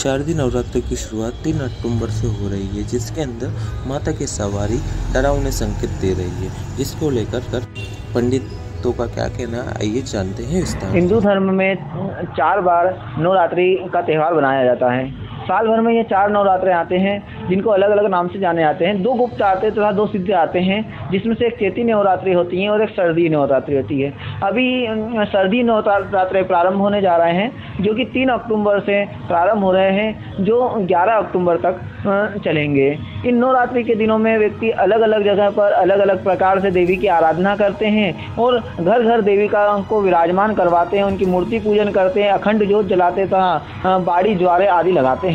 शारदीय नवरात्र की शुरुआत 3 अक्टूबर से हो रही है, जिसके अंदर माता की सवारी डरावने संकेत दे रही है। इसको लेकर पंडितों का क्या कहना है, आइए जानते हैं विस्तार हिंदू से। धर्म में 4 बार नवरात्रि का त्यौहार बनाया जाता है। साल भर में ये 4 नवरात्रे आते हैं, जिनको अलग-अलग नाम से जाने जाते हैं। 2 गुप्त आते तथा 2 सिद्ध आते हैं, जिसमें से एक चैती नवरात्रि होती है और एक शारदीय नवरात्रि होती है। अभी शारदीय नवरात्रे प्रारंभ होने जा रहे हैं, जो कि 3 अक्टूबर से प्रारंभ हो रहे हैं, जो 11 अक्टूबर तक चलेंगे। इन नवरात्रि के दिनों में व्यक्ति अलग-अलग जगह पर अलग-अलग प्रकार से देवी की आराधना करते हैं और घर-घर देविका को विराजमान करवाते हैं, उनकी मूर्ति पूजन करते हैं, अखंड ज्योत जलाते तथा बाड़ी ज्वारे आदि लगाते हैं।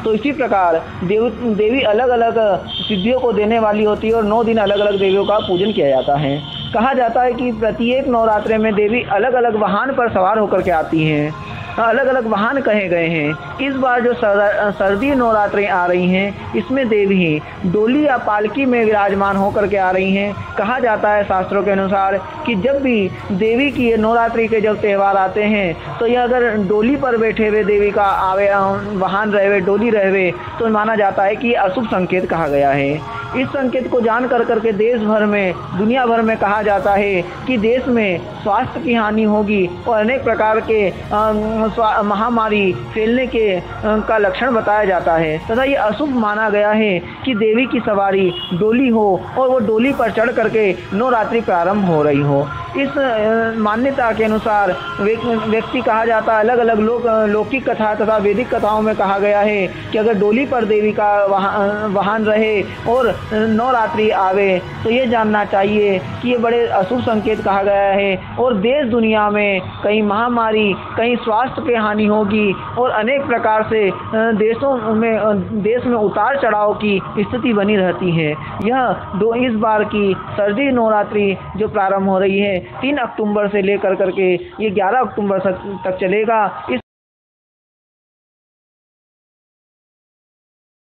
तो इसी प्रकार देवी अलग-अलग सिद्धियों को देने वाली होती है और 9 दिन अलग-अलग देवियों का पूजन किया जाता है। कहा जाता है कि प्रत्येक नवरात्रे में देवी अलग-अलग वाहन पर सवार होकर के आती हैं। अलग-अलग वाहन कहे गए हैं। इस बार जो शारदीय नवरात्रें आ रही हैं, इसमें देवी डोली या पालकी में विराजमान होकर के आ रही हैं। कहा जाता है शास्त्रों के अनुसार कि जब भी देवी की ये नवरात्रि के जब त्यौहार आते हैं, तो यह अगर डोली पर बैठे हुए देवी का आवे वाहन रहे, डोली रहे, तो माना जाता है कि अशुभ संकेत कहा गया है। इस संकेत को जान करके देश भर में, दुनिया भर में कहा जाता है कि देश में स्वास्थ्य की हानि होगी और अनेक प्रकार के महामारी फैलने के का लक्षण बताया जाता है तथा ये अशुभ माना गया है कि देवी की सवारी डोली हो और वो डोली पर चढ़ करके नवरात्रि प्रारंभ हो रही हो। इस मान्यता के अनुसार व्यक्ति कहा जाता है, अलग-अलग लौकिक कथा तथा वैदिक कथाओं में कहा गया है कि अगर डोली पर देवी का वाहन रहे और नवरात्रि आवे, तो ये जानना चाहिए कि ये बड़े अशुभ संकेत कहा गया है और देश दुनिया में कहीं महामारी, कहीं स्वास्थ्य पे हानि होगी और अनेक प्रकार से देश में उतार चढ़ाव की स्थिति बनी रहती है। इस बार की शारदीय नवरात्रि जो प्रारंभ हो रही है 3 अक्टूबर से लेकर करके ये 11 अक्टूबर तक चलेगा।